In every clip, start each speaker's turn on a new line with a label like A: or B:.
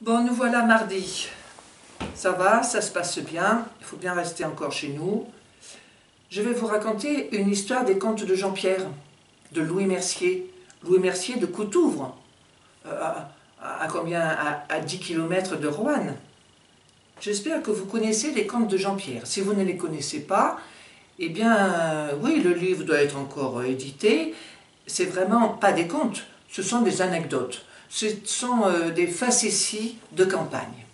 A: Bon, nous voilà mardi. Ça va, ça se passe bien. Il faut bien rester encore chez nous. Je vais vous raconter une histoire des contes de Jean-Pierre, de Louis Mercier. Louis Mercier de Coutouvre, à combien à 10 km de Roanne. J'espère que vous connaissez les contes de Jean-Pierre. Si vous ne les connaissez pas, eh bien, oui, le livre doit être encore édité. C'est vraiment pas des contes, ce sont des anecdotes. Ce sont des facéties de campagne.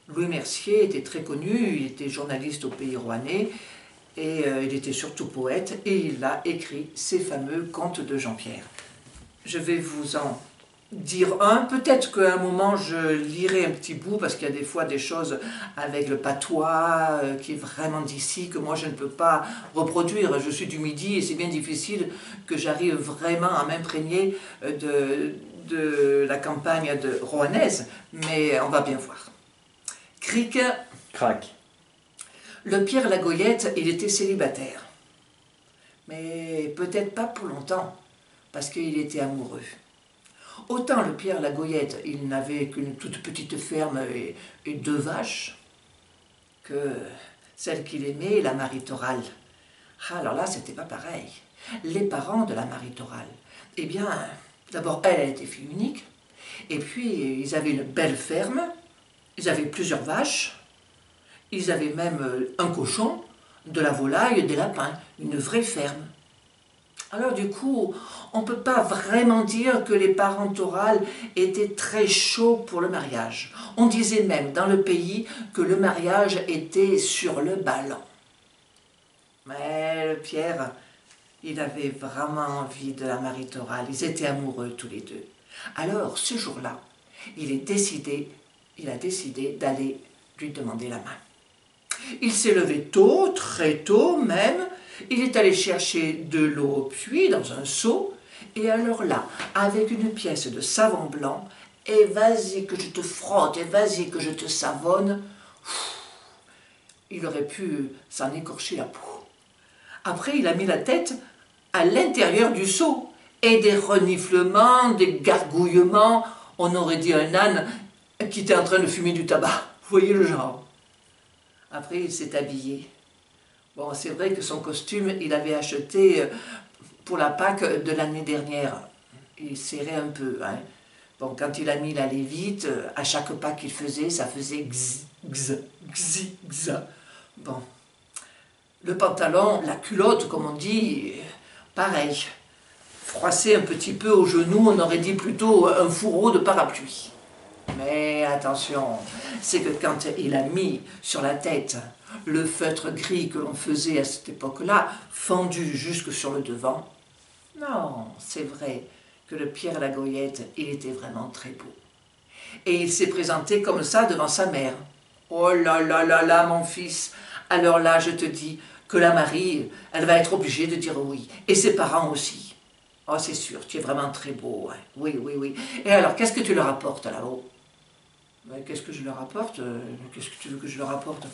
A: Louis Mercier était très connu, il était journaliste au Pays Rouennais et il était surtout poète et il a écrit ces fameux contes de Jean-Pierre. Je vais vous en dire un, peut-être qu'à un moment je lirai un petit bout parce qu'il y a des fois des choses avec le patois qui est vraiment d'ici que moi je ne peux pas reproduire. Je suis du Midi et c'est bien difficile que j'arrive vraiment à m'imprégner de la campagne rouennaise, mais on va bien voir. Cric,
B: Crac.
A: le Pierre Lagoyette, il était célibataire. Mais peut-être pas pour longtemps, parce qu'il était amoureux. Autant le Pierre Lagoyette, il n'avait qu'une toute petite ferme et 2 vaches, que celle qu'il aimait, la Marie Toral. Ah, alors là, c'était pas pareil. Les parents de la Marie Toral, eh bien, d'abord, elle était fille unique, et puis ils avaient une belle ferme, ils avaient plusieurs vaches, ils avaient même un cochon, de la volaille, des lapins, une vraie ferme. Alors du coup, on ne peut pas vraiment dire que les parents Toral étaient très chauds pour le mariage. On disait même dans le pays que le mariage était sur le ballon. Mais le Pierre, il avait vraiment envie de la Marie Toral. Ils étaient amoureux tous les deux. Alors ce jour-là, il a décidé d'aller lui demander la main. Il s'est levé tôt, très tôt même. Il est allé chercher de l'eau au puits dans un seau. Et alors là, avec une pièce de savon blanc, et vas-y que je te frotte, et vas-y que je te savonne, il aurait pu s'en écorcher la peau. Après, il a mis la tête à l'intérieur du seau. Et des reniflements, des gargouillements, on aurait dit un âne qui était en train de fumer du tabac. Vous voyez le genre. Après, il s'est habillé. Bon, c'est vrai que son costume, il avait acheté pour la Pâque de l'année dernière. Il serrait un peu. Hein. Bon, quand il a mis la lévite, à chaque pas qu'il faisait, ça faisait gz, gz, gzi, gza. Bon. Le pantalon, la culotte, comme on dit, pareil. Froissé un petit peu au genou, on aurait dit plutôt un fourreau de parapluie. Mais attention, c'est que quand il a mis sur la tête le feutre gris que l'on faisait à cette époque-là, fendu jusque sur le devant, non, c'est vrai que le Pierre Lagoyette, il était vraiment très beau. Et il s'est présenté comme ça devant sa mère. Oh là là là là, mon fils, alors là, je te dis que la Marie, elle va être obligée de dire oui. Et ses parents aussi. Oh, c'est sûr, tu es vraiment très beau. Hein. Oui, oui, oui. Et alors, qu'est-ce que tu leur apportes là-haut? Qu'est-ce que je leur apporte? Qu'est-ce que tu veux que je leur apporte?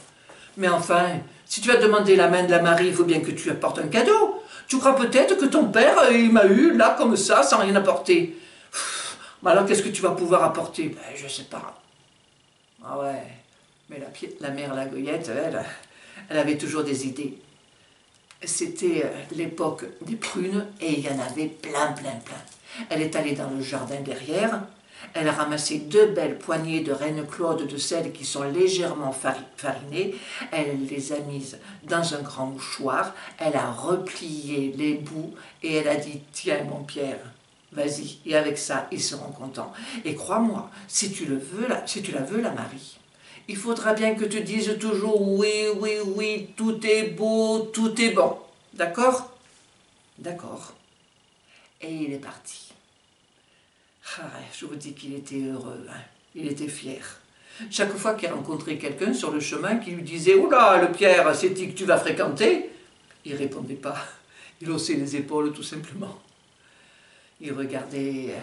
A: Mais enfin, si tu as demandé la main de la Marie, il faut bien que tu apportes un cadeau. Tu crois peut-être que ton père, il m'a eu là comme ça, sans rien apporter. Mais alors qu'est-ce que tu vas pouvoir apporter? Je ne sais pas. Ah ouais, mais la mère Lagoyette, elle avait toujours des idées. C'était l'époque des prunes et il y en avait plein, plein, plein. Elle est allée dans le jardin derrière, elle a ramassé 2 belles poignées de Reine Claude, de celles qui sont légèrement farinées, elle les a mises dans un grand mouchoir, elle a replié les bouts et elle a dit « Tiens mon Pierre, vas-y » et avec ça, ils seront contents. Et crois-moi, si tu la veux la Marie, il faudra bien que tu dises toujours oui, oui, oui, tout est beau, tout est bon. D'accord? D'accord. Et il est parti. Ah, je vous dis qu'il était heureux, hein. Il était fier. Chaque fois qu'il rencontrait quelqu'un sur le chemin qui lui disait « Oula, le Pierre, c'est qui que tu vas fréquenter ?» Il ne répondait pas. Il haussait les épaules tout simplement. Il regardait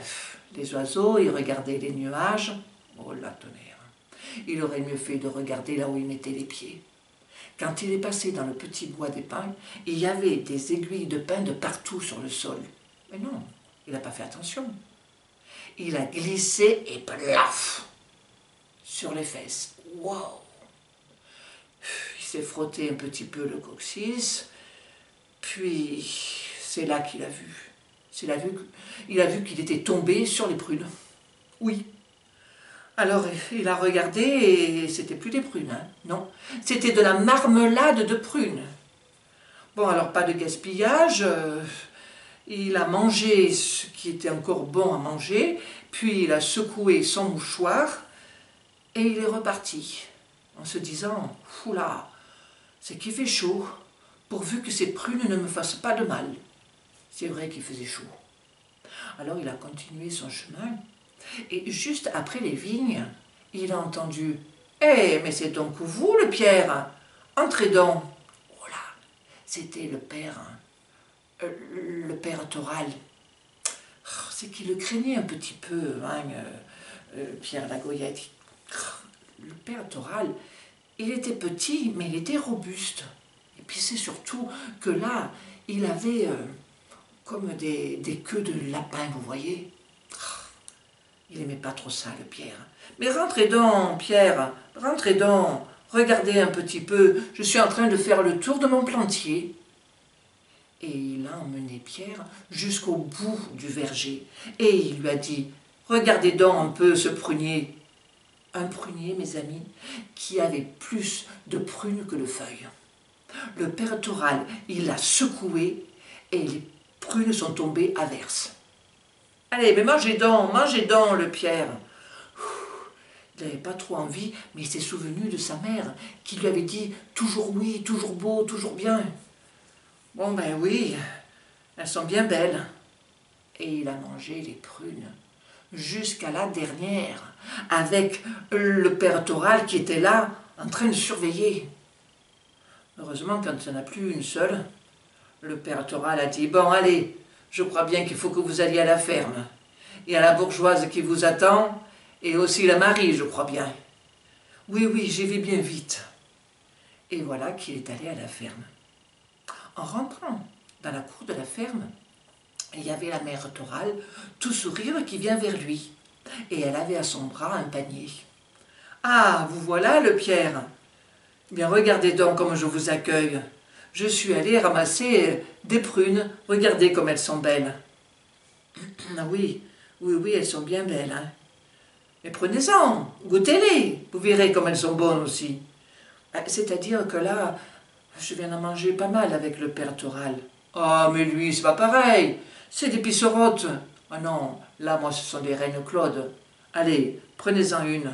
A: les oiseaux, il regardait les nuages. Oh la tonnerre. Il aurait mieux fait de regarder là où il mettait les pieds. Quand il est passé dans le petit bois des pins, il y avait des aiguilles de pin de partout sur le sol. Mais non, il n'a pas fait attention. Il a glissé et plaf! sur les fesses. Waouh! Il s'est frotté un petit peu le coccyx, puis c'est là qu'il a vu. Il a vu qu'il était tombé sur les prunes. Oui. Alors il a regardé et c'était plus des prunes, hein. Non, c'était de la marmelade de prunes. Bon, alors pas de gaspillage, il a mangé ce qui était encore bon à manger, puis il a secoué son mouchoir et il est reparti en se disant « Oula, c'est qu'il fait chaud, pourvu que ces prunes ne me fassent pas de mal. » C'est vrai qu'il faisait chaud. Alors il a continué son chemin et juste après les vignes, il a entendu « Eh, mais c'est donc vous le Pierre, entrez donc !» Oh là, c'était le père Toral. C'est qu'il le craignait un petit peu, hein, Pierre la Goyette. Le père Toral, il était petit, mais il était robuste. Et puis c'est surtout que là, il avait comme des queues de lapin, vous voyez. Il n'aimait pas trop ça, le Pierre. Mais rentrez donc, Pierre, rentrez donc. Regardez un petit peu, je suis en train de faire le tour de mon plantier. Et il a emmené Pierre jusqu'au bout du verger. Et il lui a dit, regardez donc un peu ce prunier. Un prunier, mes amis, qui avait plus de prunes que de feuilles. Le père Toral, il l'a secoué et les prunes sont tombées à verse. Allez, mais mangez donc, le Pierre. Il n'avait pas trop envie, mais il s'est souvenu de sa mère, qui lui avait dit « toujours oui, toujours beau, toujours bien ». Bon ben oui, elles sont bien belles. Et il a mangé les prunes jusqu'à la dernière, avec le père Toral qui était là, en train de surveiller. Heureusement, quand il n'y en a plus une seule, le père Toral a dit « Bon, allez, je crois bien qu'il faut que vous alliez à la ferme. Il y a la bourgeoise qui vous attend, et aussi la Marie, je crois bien. Oui, oui, j'y vais bien vite. » Et voilà qu'il est allé à la ferme. En rentrant dans la cour de la ferme, il y avait la mère Toral, tout sourire, qui vient vers lui. Et elle avait à son bras un panier. « Ah, vous voilà, le Pierre. Eh bien, regardez donc comme je vous accueille. Je suis allée ramasser des prunes. Regardez comme elles sont belles. » Ah oui, oui, oui, elles sont bien belles, hein. Mais prenez-en, goûtez-les. Vous verrez comme elles sont bonnes aussi. C'est-à-dire que là, je viens d'en manger pas mal avec le père Toral. Ah, mais lui, c'est pas pareil. C'est des pisserottes. Ah non, là, moi, ce sont des reines Claude. Allez, prenez-en une.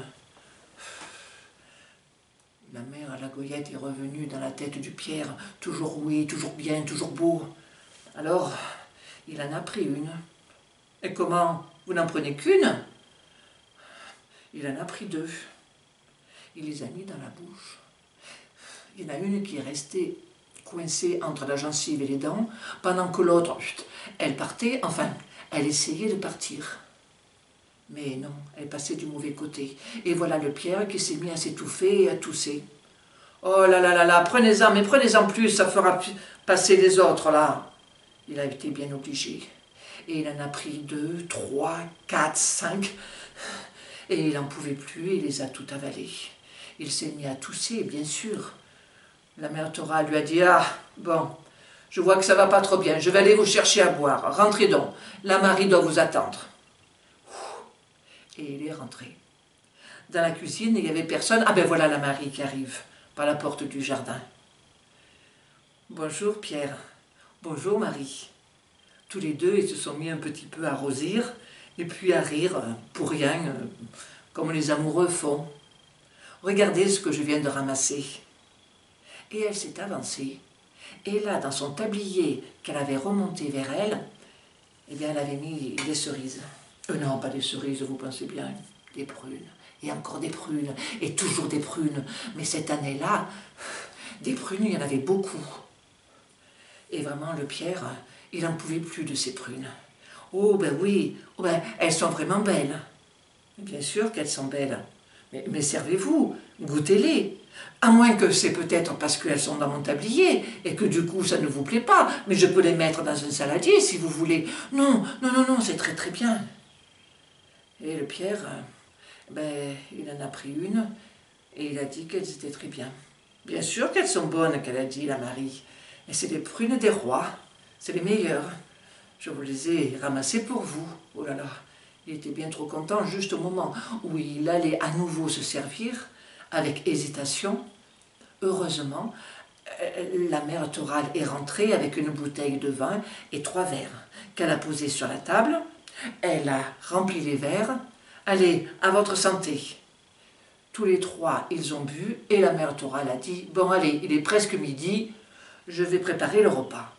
A: La mère à la Goyette est revenue dans la tête du Pierre. Toujours oui, toujours bien, toujours beau. Alors, il en a pris une. Et comment? Vous n'en prenez qu'une? Il en a pris deux. Il les a mis dans la bouche. Il y en a une qui est restée coincée entre la gencive et les dents, pendant que l'autre, elle partait, enfin, elle essayait de partir. Mais non, elle passait du mauvais côté. Et voilà le Pierre qui s'est mis à s'étouffer et à tousser. Oh là là là là, prenez-en, mais prenez-en plus, ça fera passer les autres là. Il a été bien obligé. Et il en a pris 2, 3, 4, 5. Et il n'en pouvait plus et il les a toutes avalées. Il s'est mis à tousser, bien sûr. La mère Toral lui a dit « Ah, bon, je vois que ça va pas trop bien, je vais aller vous chercher à boire. Rentrez donc, la Marie doit vous attendre. » Et il est rentré. Dans la cuisine, il n'y avait personne. Ah ben voilà la Marie qui arrive par la porte du jardin. « Bonjour Pierre, bonjour Marie. » Tous les deux, ils se sont mis un petit peu à rosir et puis à rire pour rien, comme les amoureux font. « Regardez ce que je viens de ramasser. » Et elle s'est avancée. Et là, dans son tablier qu'elle avait remonté vers elle, eh bien, elle avait mis des cerises. Non, pas des cerises, vous pensez bien, des prunes. Et encore des prunes, et toujours des prunes. Mais cette année-là, des prunes, il y en avait beaucoup. Et vraiment, le Pierre, il n'en pouvait plus de ces prunes. Oh, ben oui, oh, ben, elles sont vraiment belles. Bien sûr qu'elles sont belles. Mais servez-vous, goûtez-les. À moins que c'est peut-être parce qu'elles sont dans mon tablier et que du coup ça ne vous plaît pas. Mais je peux les mettre dans un saladier si vous voulez. Non, non, non, non, c'est très très bien. Et le Pierre, Ben, il en a pris une et il a dit qu'elles étaient très bien. Bien sûr qu'elles sont bonnes, qu'elle a dit, la Marie. Et c'est les prunes des rois, c'est les meilleures. Je vous les ai ramassées pour vous. Oh là là, il était bien trop content juste au moment où il allait à nouveau se servir, avec hésitation. Heureusement, la mère Toral est rentrée avec une bouteille de vin et 3 verres qu'elle a posés sur la table. Elle a rempli les verres. Allez, à votre santé. Tous les 3, ils ont bu et la mère Toral a dit « Bon, allez, il est presque midi, je vais préparer le repas. »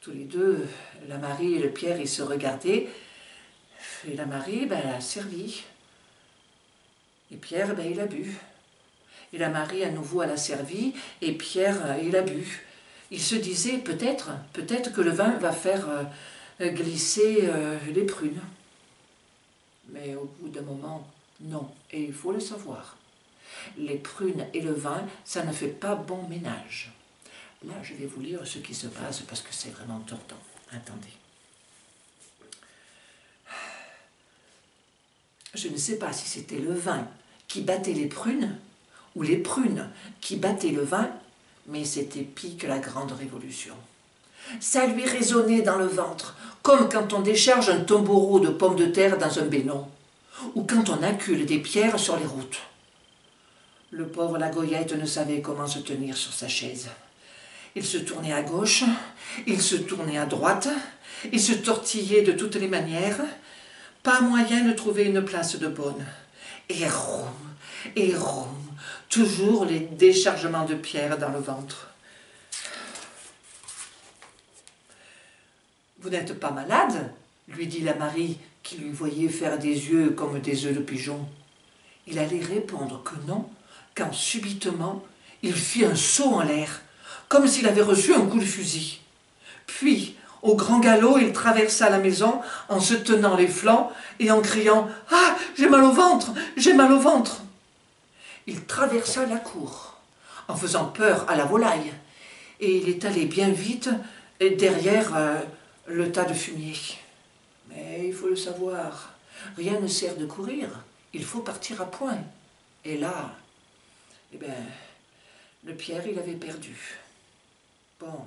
A: Tous les deux, la Marie et le Pierre, ils se regardaient. Et la Marie, ben, elle a servi. Et Pierre, ben, il a bu. Et la Marie, à nouveau, elle a servi. Et Pierre, il a bu. Il se disait, peut-être que le vin va faire glisser les prunes. Mais au bout d'un moment, non. Et il faut le savoir. Les prunes et le vin, ça ne fait pas bon ménage. Là, je vais vous lire ce qui se passe parce que c'est vraiment tordant. Attendez. Je ne sais pas si c'était le vin qui battait les prunes ou les prunes qui battaient le vin, mais c'était pire que la Grande Révolution. Ça lui résonnait dans le ventre, comme quand on décharge un tombereau de pommes de terre dans un bénon, ou quand on accule des pierres sur les routes. Le pauvre Lagoyette ne savait comment se tenir sur sa chaise. Il se tournait à gauche, il se tournait à droite, il se tortillait de toutes les manières. Pas moyen de trouver une place de bonne. Et roum, toujours les déchargements de pierres dans le ventre. « Vous n'êtes pas malade ?» lui dit la Marie, qui lui voyait faire des yeux comme des œufs de pigeon. Il allait répondre que non, quand subitement, il fit un saut en l'air, comme s'il avait reçu un coup de fusil. Puis, au grand galop, il traversa la maison en se tenant les flancs et en criant « Ah, j'ai mal au ventre, j'ai mal au ventre !» Il traversa la cour en faisant peur à la volaille et il est allé bien vite derrière le tas de fumier. Mais il faut le savoir, rien ne sert de courir, il faut partir à point. Et là, eh bien, le Pierre, il avait perdu. Bon,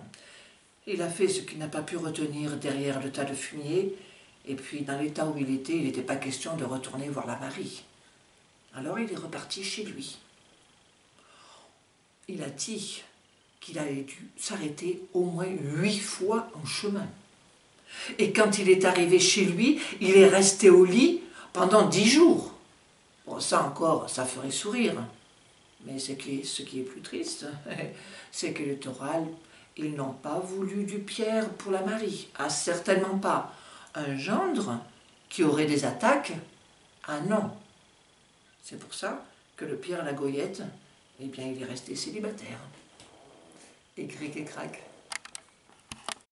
A: il a fait ce qu'il n'a pas pu retenir derrière le tas de fumier, et puis dans l'état où il n'était pas question de retourner voir la Marie. Alors il est reparti chez lui. Il a dit qu'il avait dû s'arrêter au moins 8 fois en chemin. Et quand il est arrivé chez lui, il est resté au lit pendant 10 jours. Bon, ça encore, ça ferait sourire. Mais ce qui est plus triste, c'est que les Toral, ils n'ont pas voulu du Pierre pour la Marie. Ah, certainement pas. Un gendre qui aurait des attaques, ah non. C'est pour ça que le Pierre Lagoyette, eh bien, il est resté célibataire. Et cric et crac.